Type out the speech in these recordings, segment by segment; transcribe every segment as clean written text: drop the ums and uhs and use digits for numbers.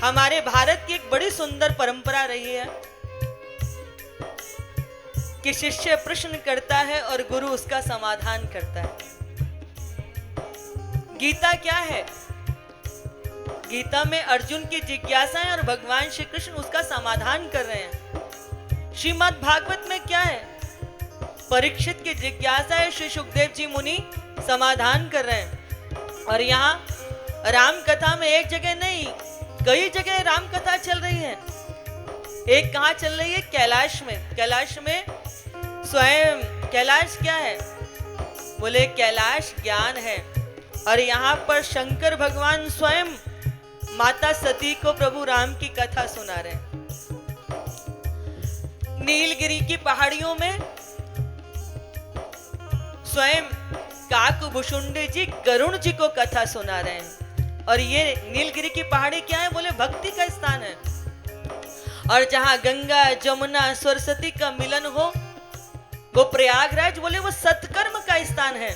हमारे भारत की एक बड़ी सुंदर परंपरा रही है कि शिष्य प्रश्न करता है और गुरु उसका समाधान करता है। गीता क्या है? गीता में अर्जुन की जिज्ञासाएं और भगवान श्री कृष्ण उसका समाधान कर रहे हैं। श्रीमद् भागवत में क्या है? परीक्षित की जिज्ञासा है, श्री सुखदेव जी मुनि समाधान कर रहे हैं। और यहाँ राम कथा में एक जगह नहीं, कई जगह राम कथा चल रही है। एक कहाँ चल रही है? कैलाश में। कैलाश में स्वयं कैलाश क्या है? बोले कैलाश ज्ञान है। और यहाँ पर शंकर भगवान स्वयं माता सती को प्रभु राम की कथा सुना रहे हैं। नीलगिरी की पहाड़ियों में स्वयं काकभूषुंड जी गरुण जी को कथा सुना रहे हैं। और ये नीलगिरी की पहाड़ी क्या है? बोले भक्ति का स्थान है। और जहां गंगा जमुना सरस्वती का मिलन हो वो प्रयागराज, बोले वो सत्कर्म का स्थान है।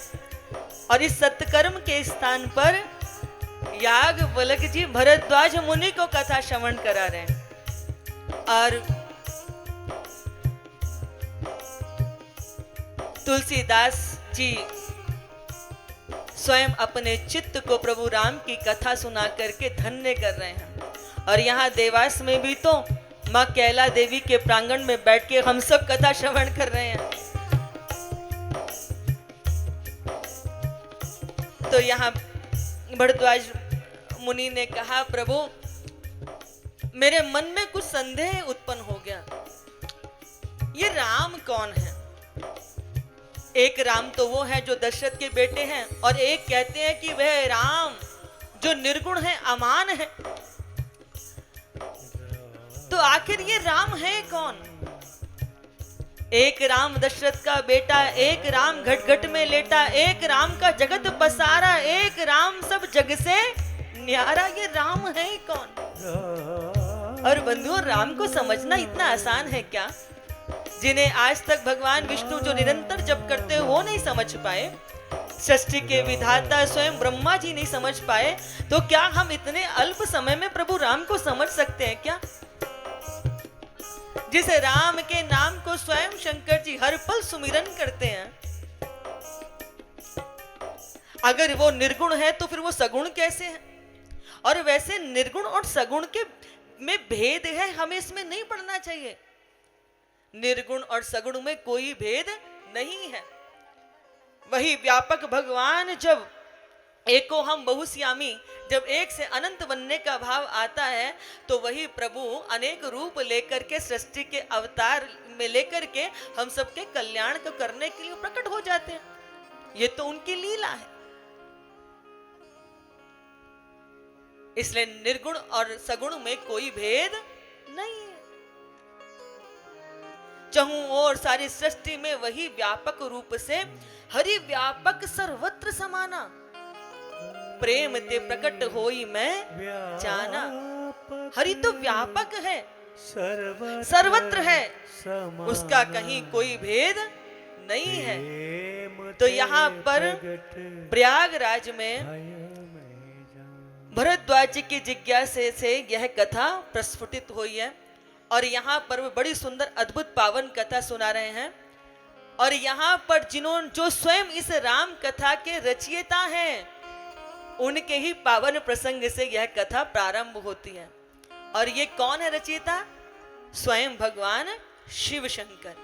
और इस सत्कर्म के स्थान पर याज्ञवल्क्य जी भरद्वाज मुनि को कथा श्रवण करा रहे हैं। और तुलसीदास जी स्वयं अपने चित्त को प्रभु राम की कथा सुना करके धन्य कर रहे हैं। और यहाँ देवास में भी तो माँ कैला देवी के प्रांगण में बैठ के हम सब कथा श्रवण कर रहे हैं। तो यहाँ भरद्वाज मुनि ने कहा, प्रभु मेरे मन में कुछ संदेह उत्पन्न हो गया, ये राम कौन है? एक राम तो वो है जो दशरथ के बेटे हैं, और एक कहते हैं कि वह राम जो निर्गुण है, अमान है। तो आखिर ये राम है कौन? एक राम दशरथ का बेटा, एक राम घट घट में लेटा, एक राम का जगत पसारा, एक राम सब जग से न्यारा, ये राम है कौन? और बंधुओं, राम को समझना इतना आसान है क्या? जिन्हें आज तक भगवान विष्णु जो निरंतर जप करते हैं वो नहीं समझ पाए, सृष्टि के विधाता स्वयं ब्रह्मा जी नहीं समझ पाए, तो क्या हम इतने अल्प समय में प्रभु राम को समझ सकते हैं क्या? जिस राम के नाम को स्वयं शंकर जी हर पल सुमिरन करते हैं, अगर वो निर्गुण है तो फिर वो सगुण कैसे है? और वैसे निर्गुण और सगुण के में भेद है, हमें इसमें नहीं पढ़ना चाहिए। निर्गुण और सगुण में कोई भेद नहीं है। वही व्यापक भगवान जब एको हम बहुश्यामी, जब एक से अनंत बनने का भाव आता है, तो वही प्रभु अनेक रूप लेकर के सृष्टि के अवतार में लेकर के हम सबके कल्याण को करने के लिए प्रकट हो जाते हैं। ये तो उनकी लीला है। इसलिए निर्गुण और सगुण में कोई भेद नहीं है। चहु और सारी सृष्टि में वही व्यापक रूप से हरि व्यापक सर्वत्र समाना, प्रेम ते प्रकट होई मैं जाना। हरि तो व्यापक है, सर्वत्र है, उसका कहीं कोई भेद नहीं है। तो यहाँ पर प्रयागराज में भरद्वाज की जिज्ञासा से यह कथा प्रस्फुटित हुई है। और यहाँ पर वो बड़ी सुंदर अद्भुत पावन कथा सुना रहे हैं। और यहाँ पर जो स्वयं इस राम कथा के रचयिता हैं, उनके ही पावन प्रसंग से यह कथा प्रारंभ होती है। और ये कौन है रचयिता? स्वयं भगवान शिव शंकर।